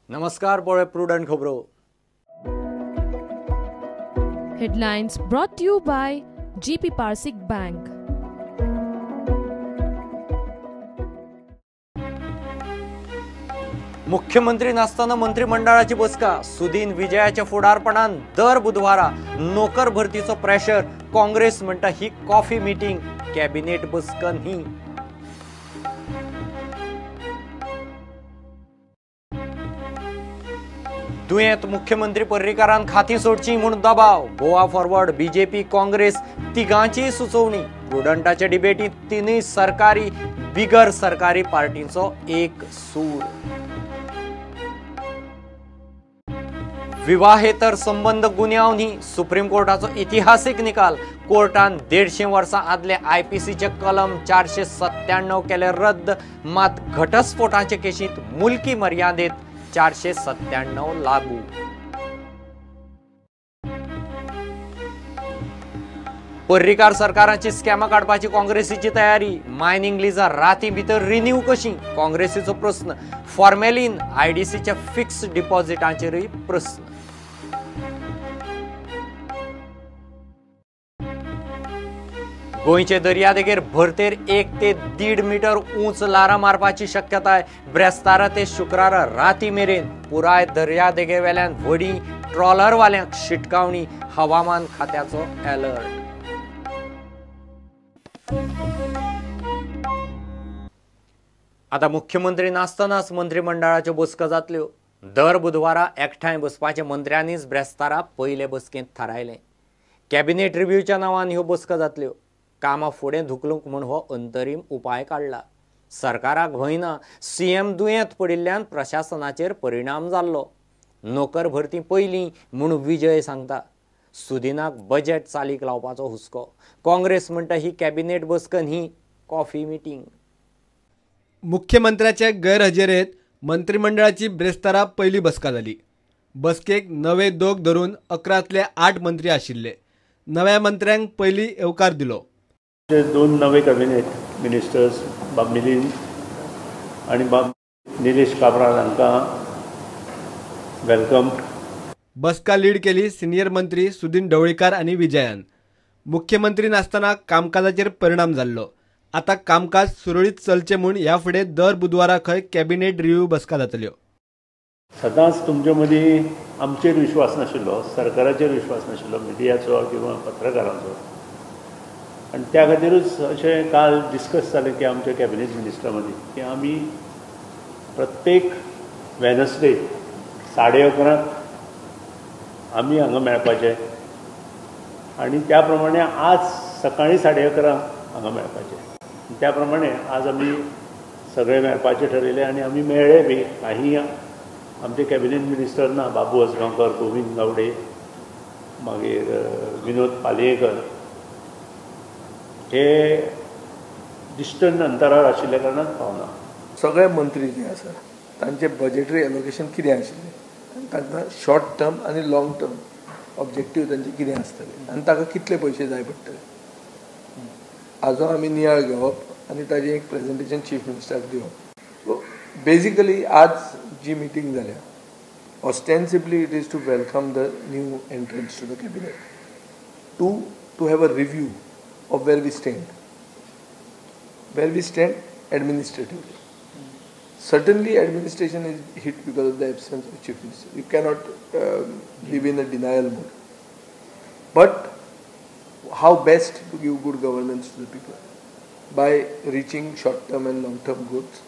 नमस्कार पळे प्रुडंट खबरो. Headlines brought to you by GP Parsik Bank. मुख्यमंत्री नसताना मंत्रिमंडळाची बसका. सुदीन विजयाच्या फुडारपणान दर बुधवारा नोकर भरतीचो प्रेशर. काँग्रेस म्हणटा ही कॉफी मीटिंग, कॅबिनेट बसका न्ही. दुयेंत मुख्यमंत्री पर्रीकारान खाती सोडची म्हणून दबाव. गोवा फॉरवर्ड, बीजेपी, काँग्रेस तिगांची सुचोवणी. प्रुडंटाच्या डिबेटीत तिनूय सरकारी बिगर सरकारी पार्टींचो एक सूर. विवाहेतर संबंध गुन्यांव न्ही. सुप्रीम कोर्टाचो इतिहासीक निकाल. कोर्टान 150 वर्सां आदले IPCचे कलम 497 केले रद्द. मात घटस्फोटाचे केशीत मुलकी मर्यादेत 497 लागू. पर्रीकार सरकाराची स्कॅमा काढपाची काँग्रेसीची तयारी. मायनिंग लिजा राती भितर रिन्यू कशी, काँग्रेसीचो प्रश्न. फॉर्मेलिन IDCच्या फिक्स डिपॉझिटांचेरय प्रश्न. गोंयचे दर्यादेगेर भरतेर 1 ते 1.5 मीटर उंच लारां मारपाची शक्यताय. ब्रेस्तारा ते शुक्रारा राती मेरेन पुराय दर्यादेगेवेल्यान व्हडी. ट्रॉलरवाल्यांक शिटकावणी. हवामान खात्याचो अलर्ट. आता मुख्यमंत्री नासतनाच मंत्रिमंडळाच्यो बसका जातल्यो. दर बुधवारा एकठांय बसपाचे मंत्र्यांनीच ब्रेस्तारा पयले बसकेंत थारायलें. कॅबिनेट रिव्ह्यूच्या नांवान ह्यो बसका जातल्यो. कामां फुडें धुकलूंक म्हूण हो अंतरीम उपाय काडला. सरकाराक भंय ना. CM दुयेंत पडिल्ल्यान प्रशासनाचेर परिणाम जाल्लो. नोकर भरती पयलीं म्हूण विजय सांगता. सुदिनाक बजेट चालीक लावपाचो हुस्को. काँग्रेस म्हणटा ही कॅबिनेट बसका न्ही, कॉफी मीटिंग. मुख्यमंत्र्याचे गैरहजेरेत मंत्रिमंडळाची ब्रेस्तारा पयली बसका जाली. बसकेक नवे दोग धरून 11तले 8 मंत्री आशिल्ले. नव्या मंत्र्यांक पयली येवकार दिलो. 2 नवे कॅबिनेट मिनिस्टर्स बाब मिलिंद आणि बाब निलेश काब्राल हांकां वेलकम. बसका लीड केली सिनियर मंत्री सुदीन ढवळीकार आनी विजयान. मुख्यमंत्री नासतना कामकाजाचेर परिणाम जाल्लो. आता कामकाज सुरळीत चलचें म्हूण ह्या फुडें दर बुधवारा खंय कॅबिनेट रिव्ह्यू बसका जातल्यो. सदांच तुमचे मदीं आमचेर विश्वास नाशिल्लो, सरकाराचेर विश्वास नाशिल्लो, मिडियाचो किंवा पत्रकारांचो. आनी त्या खातीरूच अशें काल डिस्कस जालें की आमच्या कॅबिनेट मिनिस्टरा मदीं की आमी प्रत्येक वेनसडे 11:30 आमी हांगा मेळपाचें आनी त्या प्रमाणे आज सकाळीं 11:30 हांगा मेळपाचें. त्या प्रमाणे आज आमी सगळे मेळपाचें ठरयलें आनी आमी मेळ्ळे बी. काही आमचे कॅबिनेट मिनिस्टर ना, बाबू आजगांवकर, गोविंद गावडे, मागीर विनोद पालयेकर, हे डिस्टंट अंतरार आशिल्ल्या कारणान पावना. सगळे मंत्री जे आसा तांचे बजेटरी एलोकेशन कितें आशिल्लें, तांकां शॉर्ट टर्म आनी लॉंग टर्म ऑब्जेक्टीव तांचे कितें आसतलें आनी ताका कितले पयशे जाय पडटले हाजो आमी नियाळ घेवप आनी ताजें एक प्रेजेंटेशन चीफ मिनिस्टराक दिवप. बेजिकली आज जी मिटींग जाल्या, ostensibly it is to welcome the new entrants to the cabinet, to have a review of where we stand administratively. Certainly administration is hit because of the absence of chief minister. You cannot live in a denial mode. But how best to give good governance to the people by reaching short-term and long-term goals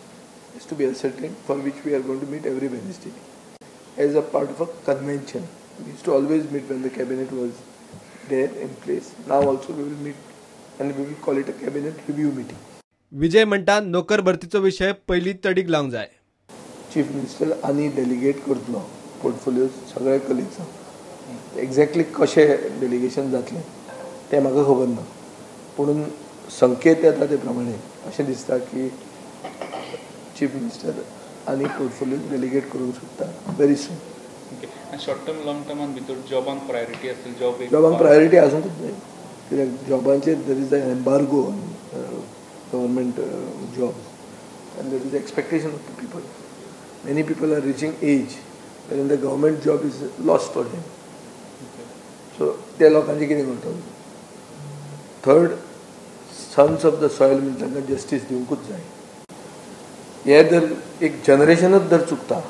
is to be ascertained, for which we are going to meet every Wednesday as a part of a convention. We used to always meet when the cabinet was there in place. Now also we will meet and we will call it a cabinet review meeting. विजय म्हणटा नोकर भरतीचो विषय पयली तडीक लावंक जाय. Chief minister आनी delegate करतलो portfolio सगळ्या कलिग्सांक. एक्झॅक्टली कशें डेलिगेशन जातलें तें म्हाका खबर ना, पूण संकेत येता ते प्रमाणे अशें दिसता की चीफ मिनिस्टर आनी पोर्टफोलियो डेलिगेट करूंक सोदता very soon. Short term long टर्मान भितर जॉबांक प्रायोरिटी आसतली. जॉबांक प्रायोरिटी आसूंकूच जाय कित्याक जॉबांचेर there is a embargo on government jobs and there is expectation of the people. Many people are reaching age wherein the government job is lost for them. So त्या लोकांचे कितें करतलो? Third, sons of the soil म्हणजे तांकां justice दिवंकूच जाय. हे जर एक जनरेशनच जर चुकता,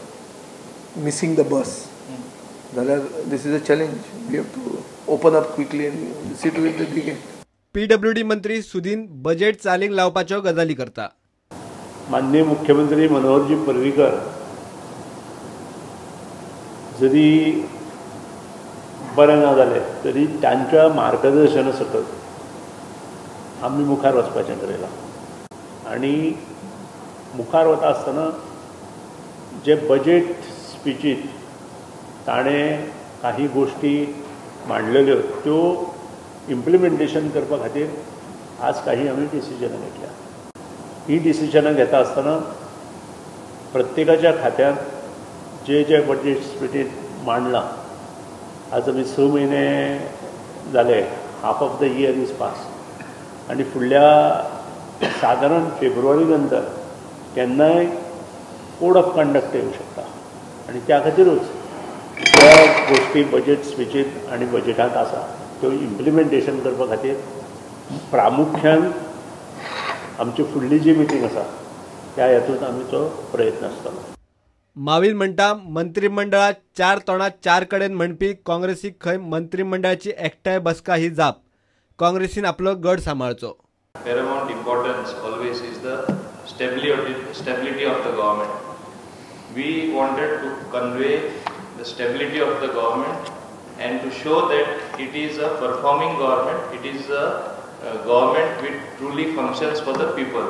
मिसिंग द बस, जाल्यार this is a challenge. We have to open up quickly and sit with the big. PWD मंत्री सुदीन बजेट चालीक लावपाच्यो गजाली करता. माननीय मुख्यमंत्री मनोहरजी पर्रीकर जरी बरें ना जालें तरी तांच्या मार्गदर्शना सकट आमी मुखार वचपाचें थारायलां. आनी मुखार वता आसतना जे बजेट स्पिचीत ताणें काही गोष्टी मांडलेल्यो त्यो इम्प्लिमेंटेशन करपा खातीर आज काही आमी डिसिजनां घेतल्या. ही डिसिजनां घेता आसतना प्रत्येकाच्या खात्यांत जे जे बजेट स्पिचीत मांडलां, आज आमी 6 म्हयने जाले, half of the year is pass, आनी फुडल्या सादारण फेब्रुवारी नंतर केन्नाय कोड ऑफ कंडक्ट येवंक शकता. आनी त्या खातीरूच ज्या गोष्टी बजेट स्पिचीत आनी बजेटांत आसा त्यो इम्प्लिमेंटेशन करपा खातीर प्रामुख्यान आमची फुडली जी मिटींग आसा त्या हेतूंत आमचो प्रयत्न आसतलो. माविल म्हणटा मंत्रिमंडळात 4 तोंडां 4 कडेन म्हणपी काँग्रेसीक खंय मंत्रिमंडळाची एकठांय बसका ही जाप. काँग्रेसीन आपलो गड सांबाळचो. Paramount importance always is the stability of the government. We wanted to convey the stability of the government and to show that it is a performing government, it is a government which truly functions for the people.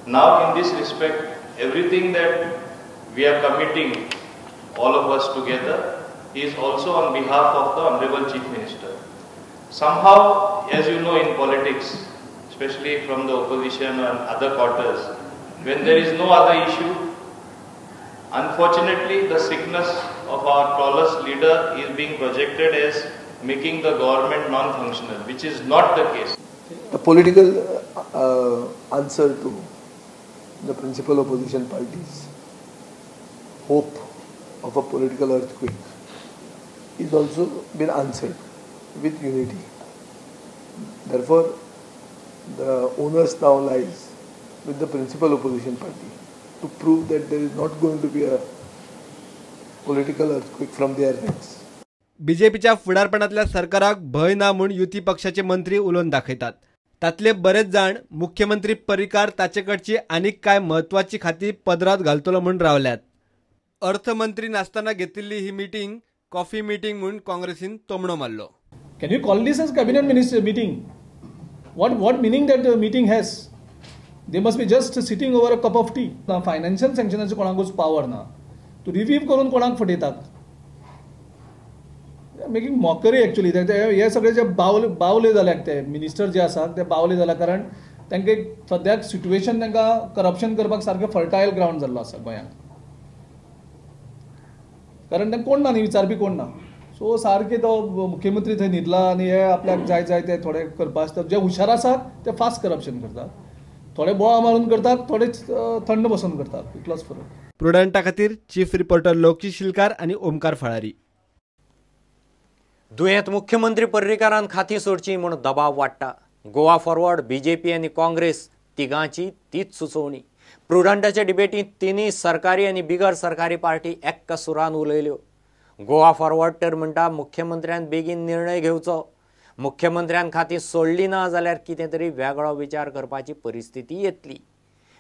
Now in this respect, everything that we are committing, all of us together, is also on behalf of the Honorable Chief Minister. Somehow, as you know in politics, especially from the opposition and other quarters, when there is no other issue, unfortunately the sickness of our tallest leader is being projected as making the government non-functional, which is not the case. The political answer to the principal opposition parties' hope of a political earthquake is also been answered with unity. Therefore, the onus now lies with the principal opposition party to prove that there is not going to be a political earthquake from their ranks. बीजेपीच्या फुडारपणातल्या सरकाराक भय ना म्हूण युती पक्षाचे मंत्री उलोवन दाखयतात. तातले बरेच जाण मुख्यमंत्री पर्रीकार ताचेकडची आनीक काय म्हत्वाची खाती पदरात घालतलो म्हूण रावल्यात. अर्थमंत्री नासतना घेतिल्ली ही मीटिंग कॉफी मीटिंग म्हूण काँग्रेसीन तोमणो मारलो. Can you call this as cabinet minister meeting? What meaning that meeting has? They must be just sitting over a cup of tea. ना फायनान्शियल सँक्शनाचो कोणाकूच पावर ना. तूं रिव्हीव करून कोणाक फटयतात? Making mockery actually. हे सगळे जे बावले जाल्यात ते मिनिस्टर जे आसात ते बावले जाला कारण तांकां सद्याक सिट्युएशन तांकां करप्शन करपाक सारकें फर्टायल ग्रावंड जाल्लो आसा गोंयांत. कारण तें कोण ना न्ही, विचारपी कोण ना. सो सारके तो मुख्यमंत्री थंय न्हिदला आनी हे आपल्याक जाय जाय ते थोडे करपा आसतात. जे हुशार आसात ते फास्ट करप्शन करतात, थोडे बोळा मारून करतात, थोडे थंड बसून करतात. इतलोच फरक. प्रुडंटा खातीर चीफ रिपोर्टर लोकी शिलकार आनी ओमकार फळारी. दुयेंत मुख्यमंत्री पर्रीकारान खाती सोडची म्हूण दबाव वाडटा. गोवा फॉरवर्ड, बीजेपी आनी काँग्रेस तिगांची तीच सुचोवणी. प्रुडंटाच्या डिबेटींत तिनूय सरकारी आनी बिगर सरकारी पार्टी एक्का सुरान उलयल्यो. गोवा फॉरवर्ड तर म्हणटा मुख्यमंत्र्यान बेगीन निर्णय घेवचो. मुख्यमंत्र्यान खातीं सोडली ना जाल्यार कितें तरी वेगळो विचार करपाची परिस्थिती येतली.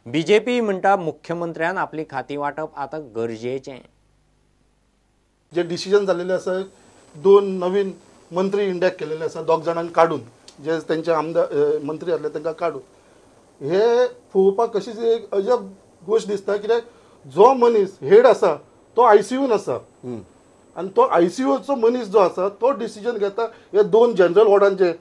बीजेपी म्हणटा मुख्यमंत्र्यान आपली खातीं वांटप आतां गरजेचें. जे डिसिजन जाल्लेले आसा, 2 नवीन मंत्री इंडियाक केलेले आसा, 2 जाणांक काडून, जे तेंचे आमदार मंत्री आसले तांकां काडून, हे पळोवपाक कशीच एक अजब गोश्ट दिसता. कित्याक जो मनीस हेड आसा तो आयसीयून आसा आनी तो आयसीयूचो मनीस जो आसा तो डिसिजन घेता. हे 2 जनरल वॉर्डांचे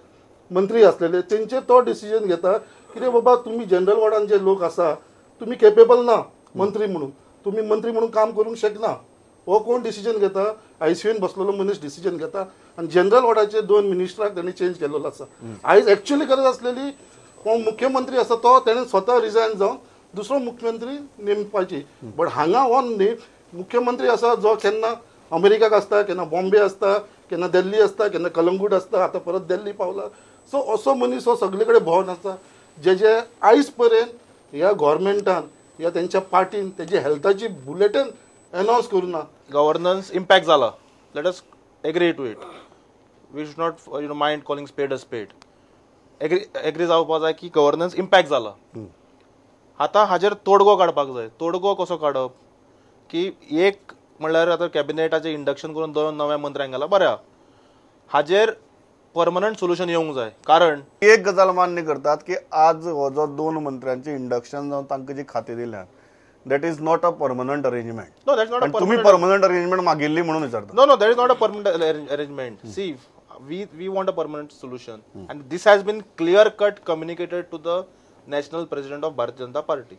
मंत्री आसलेले तेंचेर तो डिसिजन घेता कितें बाबा तुम्ही जनरल वॉर्डान जे लोक आसा तुम्ही केपेबल ना मंत्री म्हणून, तुम्ही मंत्री म्हणून काम करूंक शकना. हो कोण डिसिजन घेता? आयसीयून बसलेलो मनीस डिसिजन घेता. आनी जनरल वॉर्डाचे 2 मिनिस्टराक तांणी चेंज केलेलो आसा. आयज एक्चुअली गरज आसलेली कोण मुख्यमंत्री आसा तो ताणें स्वता रिजायन जावन दुसरो मुख्यमंत्री नेमपाची. बट हांगा हो मुख्यमंत्री असा जो केन्ना अमेरिकाक असता, केन्ना बॉम्बे असता, केन्ना दिल्ली असता, केन्ना कलंगूट असता, आता परत दिल्ली पावला. सो असो मनीस हो सगळे कडेन भोंवन आसा, जे आयज पर्यंत ह्या गव्हर्मेंटान या त्यांच्या पार्टीन तेजी हेल्थाची बुलेटिन अनाउन्स करूं ना. गव्हर्नन्स इम्पॅक्ट जाला. Let us agree to it. We should not mind calling spade a स्पेड. एग्री जावपा जाय की गव्हर्नन्स इम्पॅक्ट जाला. आता हाजेर तोडगो काडपाक जाय. तोडगो कसो काडप की एक म्हणल्यार आता कॅबिनेटाचें इंडक्शन करून 2 नव्या मंत्र्यांक घाला बरें आहा. हाजेर परमनंट सोल्युशन येवंक जाय. कारण एक गजाल मान्य करतात की आज हो जो 2 मंत्र्यांचे इंडक्शन जावन तांकां जी खातें दिल्यात that is not a permanent arrangement. No that's not a तुम्ही परमनंट अरेंजमेंट मागिल्ली म्हणून विचारता. No that is not a permanent arrangement. See we want a permanent solution and this has been clear cut communicated to the national president of Bharatiya Janata Party.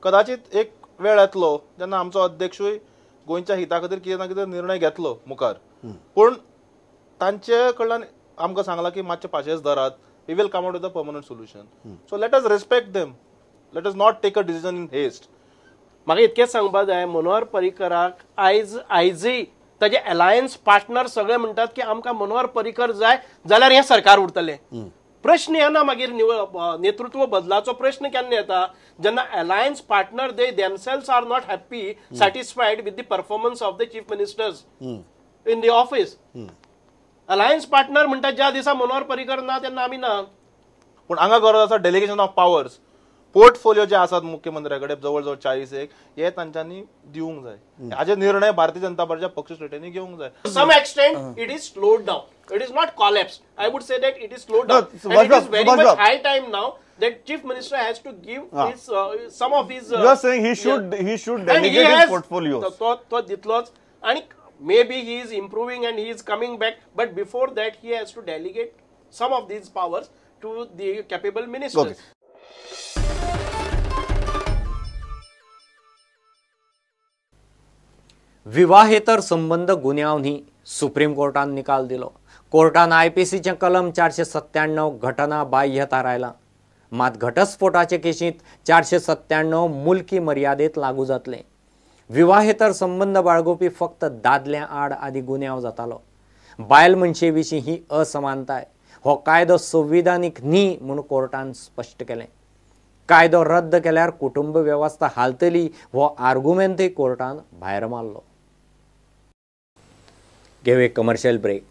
कदाचित एक वेळ येतलो जेन्ना आमचो अध्यक्षूय गोंयच्या हिता खातीर कितें ना कितें निर्णय घेतलो मुखार, पूण तांचे कडल्यान आमकां सांगलां की मातशे पाशेस धरात, we will come out with a permanent solution. So let us respect them. Let us not take a decision in haste. म्हाका इतकेंच सांगपाक जाय, मनोहर पर्रीकराक आयजय ताजे अलायन्स पार्टनर सगळे म्हणटात की आमकां मनोहर पर्रीकर जाय जाल्यार हें सरकार उरतलें. प्रश्न येना मागीर नेतृत्व बदलाचो प्रश्न केन्ना येता जेन्ना alliance partner they themselves are not happy satisfied with the performance of the chief ministers in the office. Alliance partner म्हणटात ज्या दिसा मनोहर पर्रीकर ना तेन्ना आमी ना. पूण हांगा गरज आसा डेलिगेशन ऑफ पावर्स. पोर्टफोलिओ जे आसात मुख्यमंत्र्या कडेन जवळ जवळ 40 हे तांच्यांनी दिवंक जाय. हाजे निर्णय भारतीय जनता पार्टीच्या पक्ष श्रेणींनी घेवंक जाय. Some extent it is slowed down. It is not collapsed. I would say that it is slowed down. And it is very much high time now that chief minister has to give his some of his. You are saying he should delegate his portfolio. तो दितलोच आणि maybe he is improving and he is coming back, but before that he has to delegate some of these powers to the capable ministers. Okay. विवाहेतर संबंध गुन्यांवनी supreme कोर्टान निकाल दिलो. कोर्टान IPCचे कलम 497 घटना बाह्य थारायला. मात घटस्फोटाचे केशींत 497 मुल्की मर्यादेत लागू जातले. विवाहेतर संबंध बाळगोवपी फक्त दादल्या आड आदी गुन्यांव जातालो. बायल मनशे विशीं ही असमानताय. हो कायदो संविधानीक न्ही म्हूण कोर्टान स्पश्ट केलें. कायदो रद्द केल्यार कुटुंब वेवस्था हालतली हो आर्ग्युमेंटय कोर्टान भायर मारलो. घेऊ एक कमर्शियल ब्रेक.